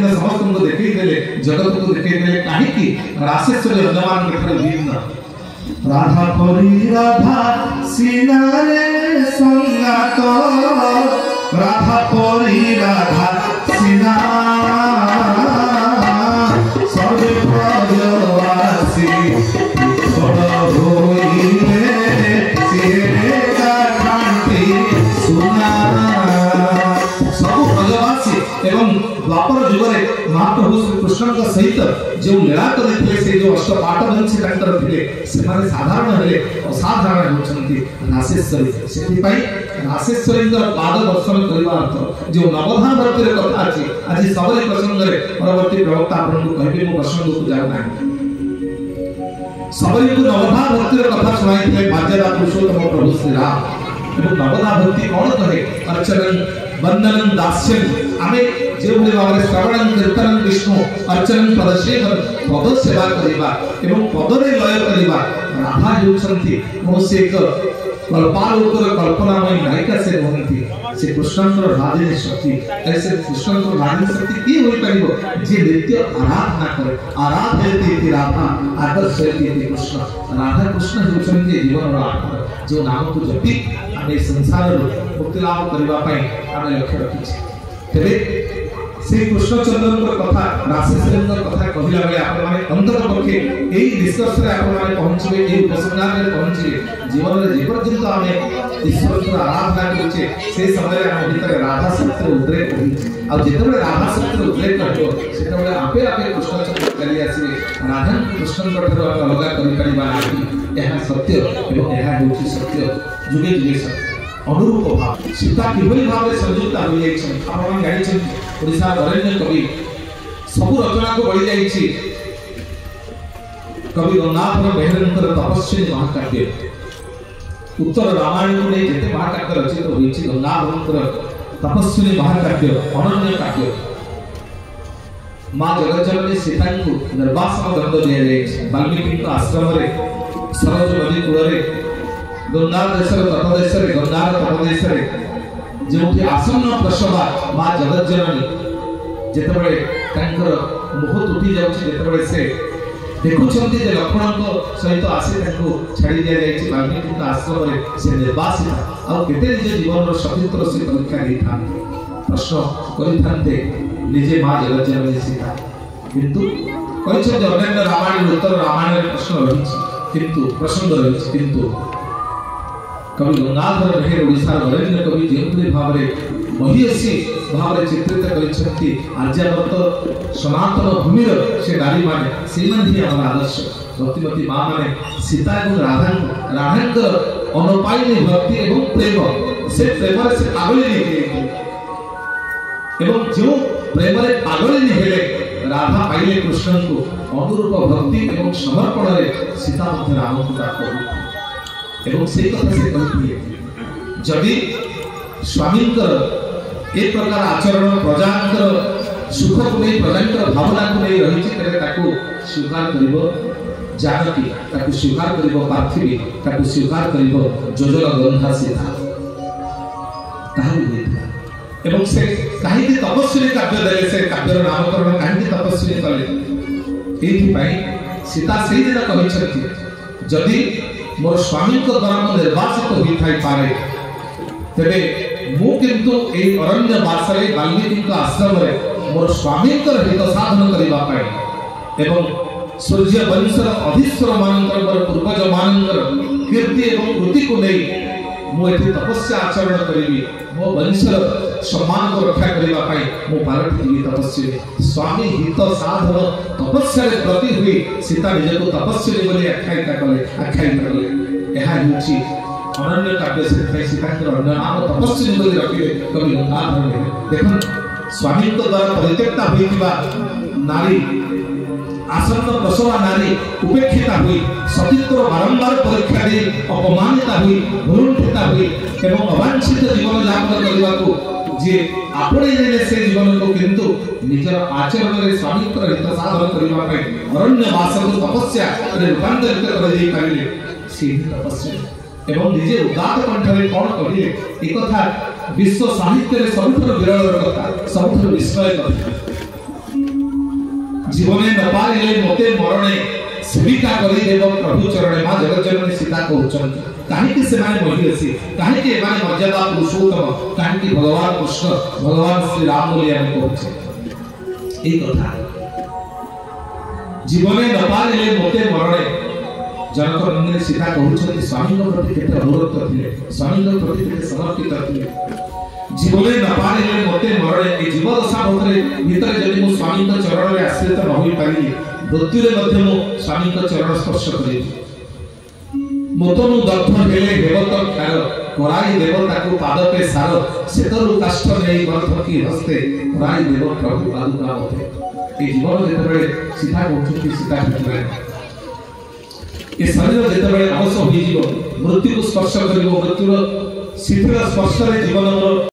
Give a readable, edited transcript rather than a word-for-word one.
दिन समस्त को देखैदेले जगत को देखैदेले काहेकि राशेश्वरी अन्यमान ठाରୁ ଭିନ୍ନ। राधा परी राधा सिनारे संगात राधा परी राधा सिना सर्वे प्रजवासी होइले सिरे कांति सुना। सब प्रजवासी एवं द्वापर जुगरे महाप्रभु श्री कृष्ण सहित जो लीला करते से जो अष्टपाठ वंशी थे से साधारण हेले असाधारण होती राशेश्वरी से राशेश्वरी पाद दर्शन करने अर्थ जो नवधान भक्तिर कथा अच्छी आज सबरी प्रसंग में परवर्ती प्रवक्ता आपको कहे मो प्रसंग को जाऊना सबरी को नवधान भक्तिर कथा शुणाई भाग्यदा पुरुषोत्तम प्रभु श्री राम एवं नवधा भक्ति कौन कहे अर्चन वंदन दास्यन आमे जो भली भाव श्रवण कीर्तन विष्णु अर्चन पदशेखर पद सेवा करवा एवं पदरे लय करवा राधा होती कौन एक कल्पालोकर कल्पनामय नायिका से कहती से कृष्ण राधिनी शक्ति ऐसे कृष्ण राधिनी शक्ति की हो पारिबो जे नित्य आराधना करे आराधयति राधा आदर्शयति कृष्ण राधा कृष्ण होती जीवन आधार जो नाम को जपी आमे संसार मुक्ति लाभ करबा पई आमे लक्ष्य रखी तेरे श्री कृष्णचंद्र कथा राशेश्वरी कथा कहला बेले आप माने अंतर पक्षे एई निष्कर्ष रे आप माने पहुंचबे एई उपसंहार रे पहुंचबे जीवन रे जे पर्यंत आमे ईश्वर को आराधना करछे से समय रे हम भीतर राधा शक्ति उद्रेक होई आ जेतबे राधा शक्ति उद्रेक करतो सेतबे आपे आपे कृष्णचंद्र चली आसीबे राधा कृष्ण ठारो अलग करि परिबा नाही एहा सत्य एवं एहा होछि सत्य जुगे जुगे सत्य अनुरूप भाव सीता किभली भाव में संयुक्त हो जाई छै आपण जानि छै ओडिसा वरेण्य कवि सब रचना को बळी जाई छै कवि गंगाधर मेहरंकर तपस्वी महाकाव्य उत्तर रामायण को नहीं जेते महाकाव्य रचित होई छै गंगाधरंकर तपस्वी महाकाव्य अनन्य काव्य मां जगज्जननी सीता को निर्वासन दंड दिया जाई छै वाल्मीकि आश्रम रे सरज नदी कूल रे गंगा देशर तटदेशर गंगार तटदेशर जो आसन्न प्रसवा मां जगज्जननी जेतबे तांकर मुह तुटी जाउछि जेतबे से देखुछन्ति जे लक्ष्मण को सहित आसी तांको छाड़ी दिया जाइछि वाल्मीकि आश्रम रे से निर्वासित आ केते निज जीवन रो सचित्र से परीक्षा देथा प्रश्न करिथान्ते निजे मां जगज्जननी सीता किंतु कहिछ जे अन्य रामायण उत्तर रामायण प्रश्न रहिछि किंतु प्रसंग रहिछि किंतु कवि गंगाधर मेहर ओडिसा वरेण्य कवि जेउपरि भाव रे महिषी भाव रे चित्रित करिसथि आर्यावर्त सनातन भूमि से नारी माने से माने हमर आदर्श भक्तिमती मां माने सीता एवं राधांकर अनुपायनी भक्ति एवं प्रेम से प्रेम से पागलिनी एवं जो प्रेम रे पागलिनी हेले राधा पाइले कृष्ण को अनुरूप भक्ति एवं समर्पण रे सीता मध्य राम को प्राप्त एवं से कथा से कहती जदि स्वामी ए प्रकार आचरण प्रजांकर सुख को नहीं प्रजांकर भावना को नहीं रही तेरे ताको स्वीकार करिवो जानकी ताको स्वीकार करिवो पार्थिवी ताको स्वीकार करिवो जोजल गंधा सीता ताहि होइता एवं से काहे तपस्वी काव्य देले से काव्यर नामकरण काहे तपस्वी कले एथि पई सीता सेहि दिन कहिछथि जदि मोर स्वामी को द्वारा निर्वासित होई थाई पारे तबे मु किंतु ए अरण्य वासरे वाल्मीकि आश्रम रे मोर स्वामी को हित साधन करिबा पाए एवं सूर्य वंशर अधीश्वर मानकर मोर पूर्वज मानकर कीर्ति एवं कृति को नहीं मु एथि तपस्या आचरण करिबी मो वंशर सम्मान को रक्षा करिबा पाए मु पारठी तपस्वी स्वामी हित साधन तपस्या रे प्रति हुई सीता निज को तपस्वी बोली आख्यायिका कले एहा होची अनन्य काव्य से सीता के अन्य नाम तपस्वी बोली रखिले कवि गंगाधर देखन स्वामी को द्वारा परित्यक्ता होइतिबा नारी आसन्न प्रसवा नारी उपेक्षिता हुई सतीत्व बारंबार परीक्षा दे अपमानिता हुई भ्रूणिता हुई एवं अवांछित जीवन यापन करने को जे आपणे जे से जीवन को किंतु निजर आचरण रे स्वामित्व हित साधन करबा पय अरण्य वास को तपस्या रे रूपांतरित कर दे पाइले से तपस्या एवं निजे उदात कंठरे कोन कहिए ए कथा विश्व साहित्य रे सबुठ विरल कथा सबुठ विस्मय कथा जीवने न पारिले मते मरणे सेविका करी देव प्रभु चरणे मां जगज्जननी सीता कहउछन काहे कि से माने महिषी काहे कि माने मर्यादा पुरुषोत्तम काहे कि भगवान कृष्ण भगवान श्री राम बोली हम कहउछे ए कथा जीवने न पारिले मते मरणे जनक नंदिनी सीता कहउछन स्वामी को प्रति केते अनुरक्त थिले स्वामी को प्रति केते समर्पित थिले जीवने न पारिले मते मरणे ए जीव दशा भीतर जदि मो स्वामी को चरण रे आश्रित न होई पारि मृत्यु रे मध्य मो स्वामी को चरण स्पर्श करि मोतनु दग्ध हेले देवत खार कराई देवता को पाद पे सार सेतरु काष्ठ नेई ग्रंथ की हस्ते कराई देव प्रभु पादुका मते ए जीवन जेतबे सीता कहउछन सीता भितरे ए शरीर जेतबे अवश्य होई जीव मृत्यु को स्पर्श करिवो मृत्युर शीघ्र स्पर्श रे जीवन